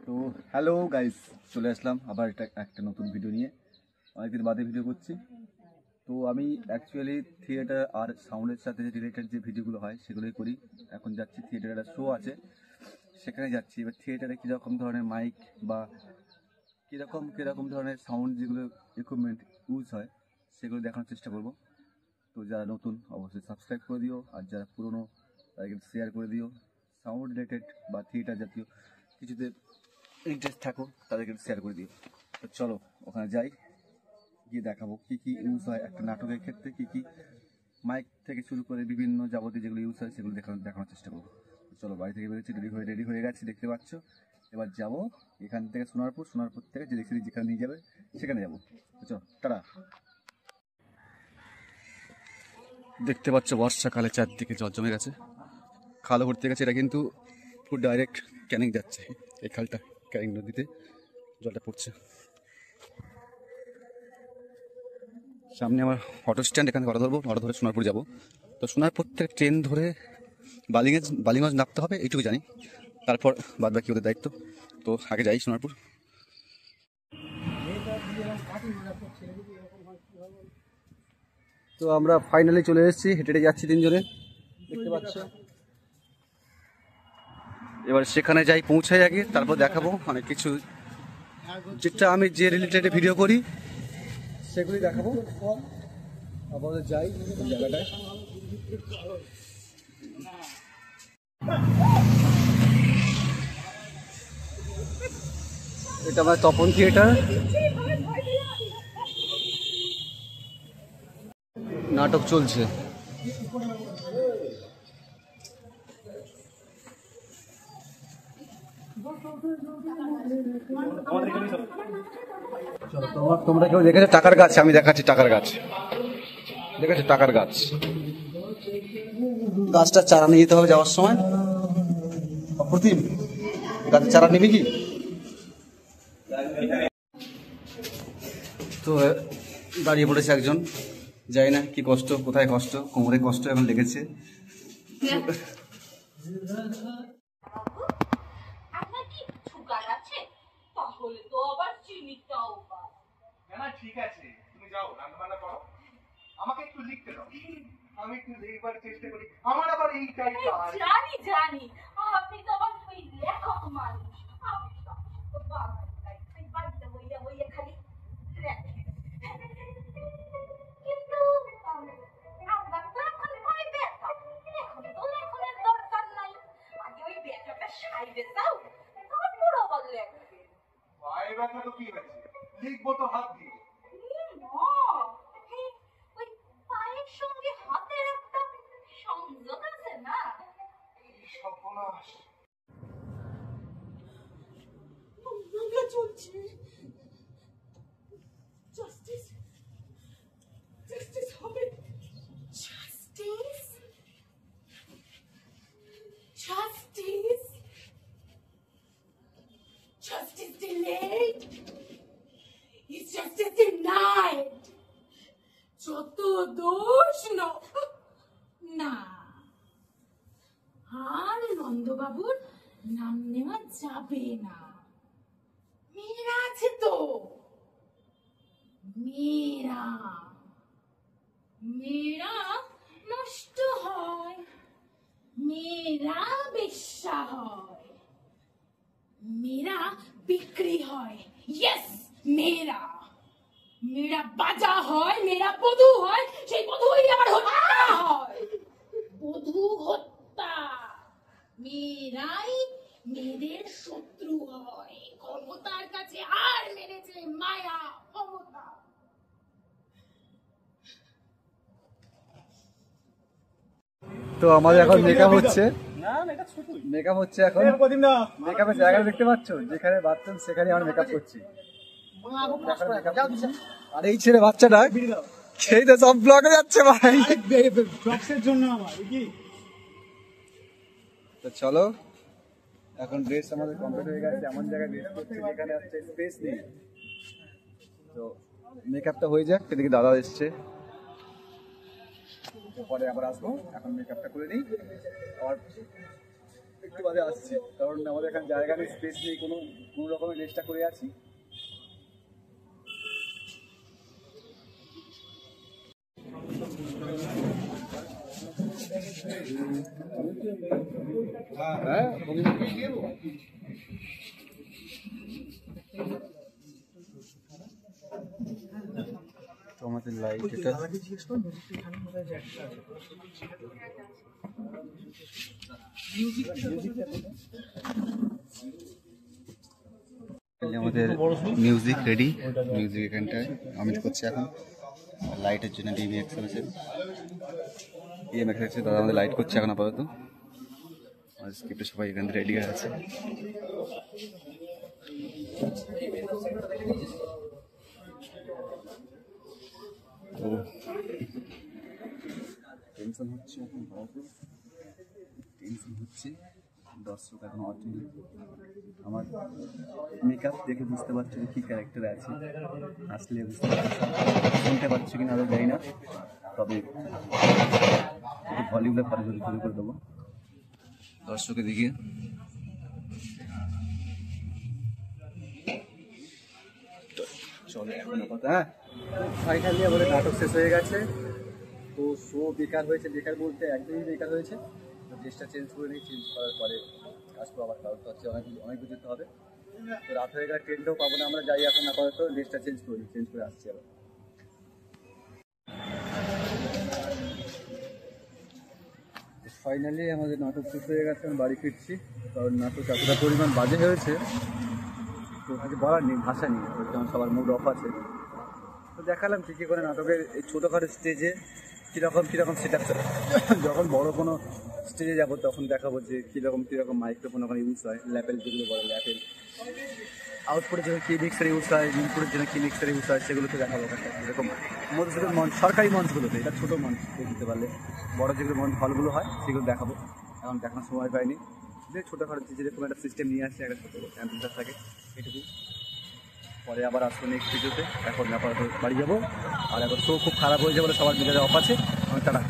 তো hello guys, চলে আসলাম আবার একটা নতুন ভিডিও নিয়ে। অনেকদিন বাদে ভিডিও করছি। তো আমি অ্যাকচুয়ালি থিয়েটার আর সাউন্ডের সাথে রিলেটেড যে ভিডিওগুলো হয় সেগুলোই করি। এখন যাচ্ছি, থিয়েটারে একটা শো আছে, সেখানে যাচ্ছি। এবার থিয়েটারে কীরকম ধরনের মাইক বা কীরকম ধরনের সাউন্ড যেগুলো ইকুইপমেন্ট ইউজ হয় সেগুলো দেখানোর চেষ্টা করব। তো যারা নতুন অবশ্যই সাবস্ক্রাইব করে দিও, আর যারা পুরনো তাদেরকে শেয়ার করে দিও। সাউন্ড রিলেটেড বা থিয়েটার জাতীয় কিছুতে ইন্টারেস্ট থাকো তাদেরকে শেয়ার করে দিও। তো চলো ওখানে যাই, গিয়ে দেখাবো কী কী ইউজ হয় একটা নাটকের ক্ষেত্রে, কী কী মাইক থেকে শুরু করে বিভিন্ন যাবতীয় যেগুলো ইউজ হয় সেগুলো দেখানোর চেষ্টা করবো। তো চলো, বাড়ি থেকে বেরোচ্ছি, রেডি হয়ে গেছি, দেখতে পাচ্ছ। এবার যাবো এখান থেকে সোনারপুর থেকে যে যেখানে নিয়ে যাবে সেখানে যাবো। তো চলো, টাটা। দেখতে পাচ্ছ বর্ষাকালে চারদিকে জল জমে গেছে, খালও ভর্তি গেছে। এটা কিন্তু পুরো ডাইরেক্ট ক্যানিং যাচ্ছে, এই খালটা ক্যানিং নদীতে জলটা পড়ছে। সামনে আমার অটো স্ট্যান্ড, এখানে অটো ধরে সোনারপুর যাবো। তো সোনারপুর থেকে ট্রেন ধরে বালিগঞ্জ নামতে হবে, এইটুকু জানি। তারপর বাদ বাকি ওদের দায়িত্ব। তো আগে যাই সোনারপুর। তো আমরা ফাইনালি চলে এসেছি, হেঁটে যাচ্ছি তিনজনে, দেখতে পাচ্ছ। এবার সেখানে যাই, পৌঁছাই আগে, তারপর দেখাবো অনেক কিছু যেটা আমি যে রিলেটেড ভিডিও করি সেগুলি দেখাবো। আপাতত যাই জায়গাটায়। এটা আমার তপন থিয়েটার, নাটক চলছে। তোমরা কেউ দেখেছো টাকার গাছ? আমি দেখাচ্ছি টাকার গাছ। দেখেছো টাকার গাছ? গাছটা চারা নিয়ে যেতে হবে যাওয়ার সময়। অপ্রতিম, গাছের চারা নিবি কি? তো দাঁড়িয়ে পড়েছে একজন, যাই না কি কষ্ট, কোথায় কষ্ট, কোমরে কষ্ট এখন লেগেছে। ঠিক আছে, তুমি যাও রান্না বান্না করো, আমাকে একটু লিখতে দাও, আমি একটু লিখবার চেষ্টা করি। আমার আবার এইটাই কাজ। জানি আপনি তো আবার ওই লেখক মানুষ, আপনি তো বাড়িতে বইয়া খালি লেখেন। কিন্তু আপনার তো এখন হয় ব্যথা, এখন তো লেখনের দরকার নাই। আগে ওই ব্যথাটা সাইডে যাও, তারপর আবার লেখবে। পায়ে ব্যথা তো কি হয়েছে, লিখবো তো হাত দিয়ে। ওই পায়ের সঙ্গে হাতের একটা সংযোগ আছে না? সর্বনাশ। চলছে জাস্টিস, জাস্টিস হবে, justice, justice, justice delayed is justice denied. যত দোষ না, আর নন্দবাবুর নাম নেওয়া যাবে না। মেয়েরা আছে তো, মেয়েরা মেয়েরা নষ্ট হয়, মেয়েরা বেশ্যা হয়, মেয়েরা বিক্রি হয়। ইয়েস, মেয়েরা মেয়েরা বাজা হয়, মেয়েরা বধূ হয়, সেই বধূই আবার হত্যা হয়। বধূ হত্যা, মেয়েরাই মেয়েদের শত্রু হয়। ক্ষমতার কাছে আর মেরেছে মায়া, ক্ষমতা। তো আমাদের এখন মেকআপ হচ্ছে, এখন মেকআপের জায়গাটা দেখতে পাচ্ছ, যেখানে বাথরুম সেখানে আমরা মেকআপ করছি। আর এই ছেলে বাচ্চাটা সেই তো সব ব্লগে যাচ্ছে ভাই, জন্য আমার কি। তো চলো, এখন ড্রেস আমাদের কমপ্লিট হয়ে গেছে, এমন জায়গায় ড্রেস করছি যেখানে হচ্ছে স্পেস নেই। তো মেকআপটা হয়ে যাক, এদিকে দাদা এসছে, পরে আবার আসবো। এখন মেকআপটা করে নিই, আর একটু বাদে আসছি, কারণ আমাদের এখানে জায়গা নেই, স্পেস নেই, কোনো রকমের রেস্টটা করে আছি। তো আমাদের লাইট এটা আমাদের মিউজিক রেডি, মিউজিক এখানটায় অমিত করছে এখন। লাইটের জন্য ডিএমএক্স আছে, ডিএমএক্স আছে, দাদা আমাদের লাইট করছে এখন আপাতত। আর স্ক্রিপ্টে সবাই এখান থেকে রেডি আছে। তো টেনশন হচ্ছে এখন, টেনশন হচ্ছে, দর্শক এখন অচেনা। আমার মেকআপ দেখে বুঝতে পারছো যে কী ক্যারেক্টার আছে, আসলে বুঝতে পারছি, শুনতে পারছো কিনা আরও জানি না, তবে একটু ভলিউমটা পরে যদি শুরু করে দেবো দর্শকের দিকে। চলে এখন আপাতত। হ্যাঁ, ফাইনালি আমাদের নাটক শেষ হয়ে গেছে। তো শো বেকার হয়েছে, বেকার বলতে একদমই বেকার হয়েছে। তো ড্রেসটা চেঞ্জ করে নিই, চেঞ্জ করার পরে আসবো আবার, কারণ তো হচ্ছে অনেক দূর যেতে হবে। তো রাত হয়ে গেলে ট্রেনটাও পাবো না, আমরা যাই এখন আপাতত, ড্রেসটা চেঞ্জ করে নিই, চেঞ্জ করে আসছি আবার। ফাইনালি আমাদের নাটক শেষ হয়ে গেছে, আমি বাড়ি ফিরছি। কারণ নাটক এতটা পরিমাণ বাজে হয়েছে, তো কিছু বলার নেই, ভাষা নেই, যেমন সবার মুড অফ আছে। তো দেখালাম কী করে নাটকের এই ছোটোখাটো স্টেজে কীরকম সেট আপ চলে। যখন বড় কোনো স্টেজে যাবো তখন দেখাবো যে কীরকম মাইক্রোফোন ওখানে ইউজ হয়, ল্যাপেল যেগুলো বলে, ল্যাপেল আউটপুটের জন্য কী মিক্সার ইউজ হয়, ইনপুটের জন্য কী মিক্সার ইউজ হয়, সেগুলোকে দেখাবো। এরকম মধ্যে মঞ্চ, সরকারি মঞ্চগুলোতে, এটা ছোটো মঞ্চ দিতে পারলে, বড় যেগুলো মঞ্চ হলগুলো হয় সেগুলো দেখাবো। এখন দেখানোর সময় পাইনি, যে ছোটোখাটো যেরকম একটা সিস্টেম নিয়ে আসছে, একটা ছোটো অ্যাম্পিউটার থাকে, এটুকু। পরে আবার আসবো নেক্সট ভিডিওতে। এখন আপাতত বাড়ি যাবো, আর এখন শো খুব খারাপ হয়েছে বলে সবার মেজাজে অফ আছে। টাটা।